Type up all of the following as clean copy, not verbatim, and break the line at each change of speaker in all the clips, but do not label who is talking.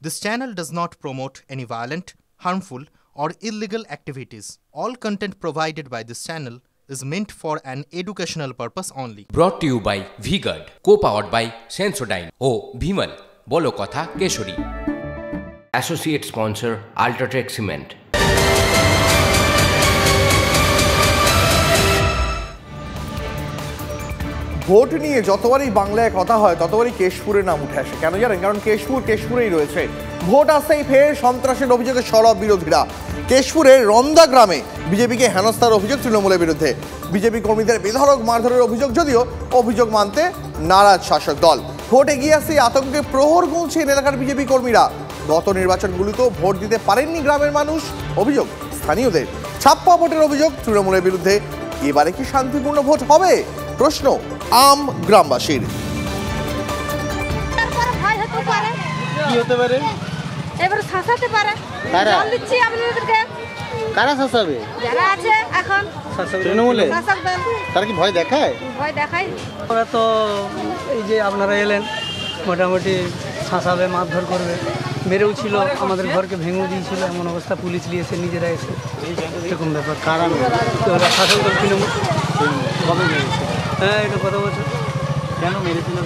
This channel does not promote any violent, harmful, or illegal activities. All content provided by this channel is meant for an educational purpose only.
Brought to you by V-Guard, co-powered by Sensodyne O Bhimal, বলো কথা কেশরী। Associate sponsor Ultratech Cement।
Vote নিয়ে যতবারই বাংলায় কথা হয় ততবারই কেশপুরের নাম উঠে আসে। কেন জানেন? কারণ কেশপুরেই রয়েছে। ভোট আসতেই ফের সন্ত্রাসের অভিযোগে সরব বিরোধীরা। কেশপুরের রন্দা গ্রামে বিজেপিকে হেনস্থার অভিযোগ তৃণমূলের বিরুদ্ধে। বিজেপি কর্মীদের বেধড়ক মারধরের অভিযোগ, যদিও অভিযোগ মানতে নারাজ শাসক দল। ভোট এগিয়ে আসতেই আতঙ্কে প্রহর গুনছেন এলাকার বিজেপি কর্মীরা। গত নির্বাচনগুলিতেও ভোট দিতে পারেননি গ্রামের মানুষ, অভিযোগ স্থানীয়দের। ছাপ্পা ভোটের অভিযোগ তৃণমূলের বিরুদ্ধে। এবারে কি শান্তিপূর্ণ ভোট হবে? প্রশ্ন আম গ্রামবাসীর।
কি হতে পারে?
এবার শাসাতে পারে। জল দিচ্ছি আপনাদেরকে।
কারা শাসাবে?
যারা আছে এখন
তৃণমূলে।
শাসক দল।
তারা কি ভয় দেখায়?
ভয় দেখায়।
ওরা তো এই যে আপনারা এলেন, মোটামুটি শাসাবে, মারধর করবে, মেরেও ছিল, আমাদের ঘরকে ভেঙেও দিয়েছিল, এমন অবস্থা। পুলিশ নিয়েছে, নিজেরা এসে, এরকম ব্যাপার।
কারা
ওরা শাসক দল তৃণমূল।
কবে মেরেছে?
হ্যাঁ, এটা কত বছর।
কেন মেরেছিল?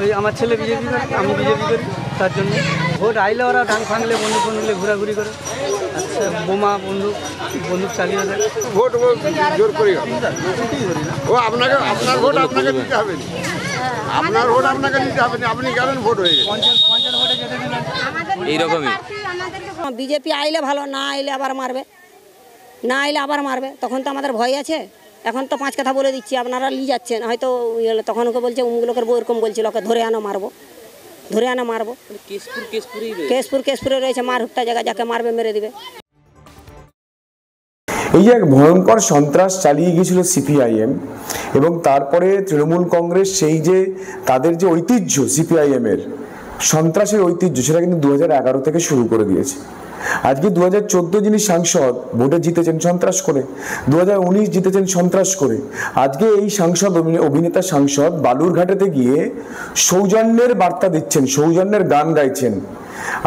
ওই আমার ছেলে বিজেপি করে, আমি বিজেপি করি, তার জন্য। ভোট আইলে ওরা ডাং ফাংলে, বন্দুক নিলে ঘোরাঘুরি করে। আচ্ছা, বোমা বন্দুক চালিয়ে দেয়।
ভোট জোর করি ও আপনাকে, আপনার ভোট আপনাকে দিতে হবে না, আপনার ভোট আপনাকে দিতে হবে না, আপনি গেলেন ভোট হয়ে গেছে।
এইরকমই
বিজেপি আইলে ভালো, না আইলে আবার মারবে, তখন তো আমাদের ভয় আছে। এখন তো 5 কথা বলে দিচ্ছি, আপনারা নিয়ে যাচ্ছেন হয়তো। তখন ওকে বলছে উমগুলোকের বউ এরকম বলছিল, ওকে ধরে আনো মারবো। কেশপুরে রয়েছে মারহুট্টা জায়গা, যাকে মারবে মেরে দিবে।
এই যে এক ভয়ঙ্কর সন্ত্রাস চালিয়ে গিয়েছিল সিপিআইএম, এবং তারপরে তৃণমূল কংগ্রেস সেই যে তাদের যে ঐতিহ্য, সিপিআইএম এর সন্ত্রাসের ঐতিহ্য, সেটা কিন্তু 2011 থেকে শুরু করে দিয়েছে। আজকে 2014 যিনি সাংসদ, ভোটে জিতেছেন সন্ত্রাস করে, 2019 জিতেছেন সন্ত্রাস করে। আজকে এই সাংসদ, অভিনেতা সাংসদ বালুরঘাটেতে গিয়ে সৌজন্যের বার্তা দিচ্ছেন, সৌজন্যের গান গাইছেন।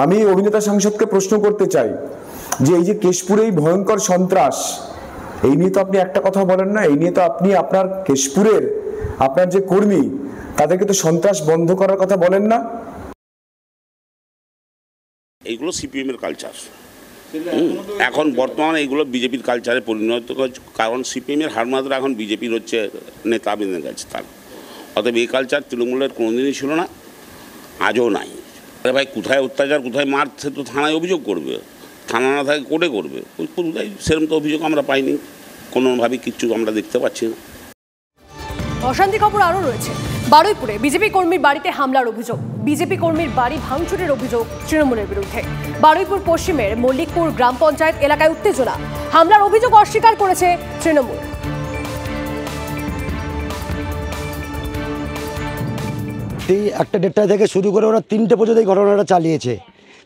আমি অভিনেতা সাংসদকে প্রশ্ন করতে চাই যে এই যে কেশপুরে এই ভয়ঙ্কর সন্ত্রাস, এই নিয়ে তো আপনি একটা কথা বলেন না। এই নিয়ে তো আপনি আপনার কেশপুরের আপনার যে কর্মী, তাদেরকে তো সন্ত্রাস বন্ধ করার কথা বলেন না।
এইগুলো সিপিএম এর কালচার। এখন বর্তমানে এইগুলো বিজেপির কালচারে পরিণত হচ্ছে, কারণ সিপিএম এর হারমাদরা এখন বিজেপির হচ্ছে নেতা বেঁধে গেছে তার। অতএব এই কালচার তৃণমূলের কোনোদিনই ছিল না, আজও নাই। আরে ভাই, কোথায় অত্যাচার, কোথায় মার, সে তো থানায় অভিযোগ করবে, থানা না থাকে কোর্টে করবে। সেরকম তো অভিযোগ আমরা পাইনি, কোনোভাবেই কিচ্ছু আমরা দেখতে পাচ্ছি না।
অশান্তি খবর আরও রয়েছে। বারুইপুরে বিজেপি কর্মীর বাড়িতে হামলার অভিযোগ, বিজেপি কর্মীর বাড়ি ভাঙচুরের অভিযোগ তৃণমূলের বিরুদ্ধে। বারুইপুর পশ্চিমের মল্লিকপুর গ্রাম পঞ্চায়েত এলাকায় উত্তেজনা, হামলার অভিযোগ অস্বীকার করেছে তৃণমূল।
এই 1টা-1:30 থেকে শুরু করে ওরা 3টে পর্যন্ত এই ঘটনাটা চালিয়েছে।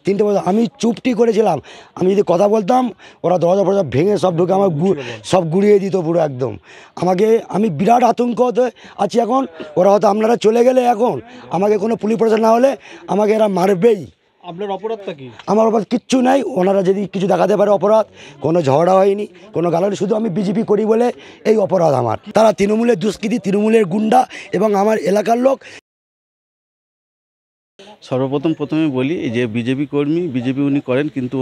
3টে পর্যন্ত আমি চুপটি করেছিলাম। আমি যদি কথা বলতাম, ওরা দরজা ফরজা ভেঙে সব ঢুকে আমার সব গুড়িয়ে দিত পুরো একদম। আমি বিরাট আতঙ্কতে আছি এখন। ওরা হয়তো আপনারা চলে গেলে এখন আমাকে কোনো পুলিশ প্রশাসন না হলে আমাকে এরা মারবেই।
আপনার অপরাধটা কি?
আমার অপরাধ কিচ্ছু নাই। ওনারা যদি কিছু দেখাতে পারে অপরাধ, কোনো ঝগড়া হয়নি, কোনো গালাগালি, শুধু আমি বিজেপি করি বলে এই অপরাধ আমার। তারা তৃণমূলের দুষ্কৃতী, তৃণমূলের গুন্ডা এবং আমার এলাকার লোক।
প্রথমে বলি যে বিজেপি কর্মী, বিজেপি উনি করেন, কিন্তু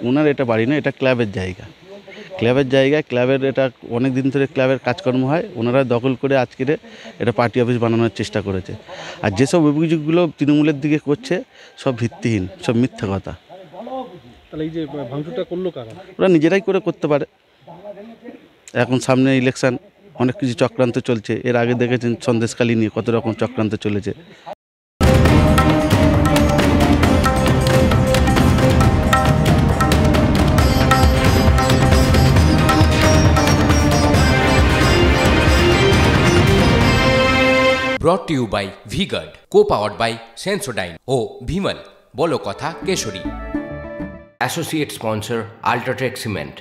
ওনার এটা বাড়ি না, এটা ক্লাবের জায়গা। ক্লাবের এটা অনেক দিন ধরে ক্লাবের কাজকর্ম হয়। ওনারা দখল করে আজকের এটা পার্টি অফিস বানানোর চেষ্টা করেছে। আর যেসব অভিযোগগুলো তৃণমূলের দিকে করছে সব ভিত্তিহীন, সব মিথ্যা কথা।
তাহলে এই যে ভাঙচুরটা করলো কারা?
ওরা নিজেরাই করতে পারে। এখন সামনে ইলেকশন, অনেক কিছু চক্রান্ত চলছে। এর আগে দেখেছেন সন্দেশখালী নিয়ে কত রকম চক্রান্ত চলেছে।
Brought to you by V-Guard, co-powered by Sensodyne O Bhimal, বলো কথা কেশরী। Associate sponsor Ultratech Cement।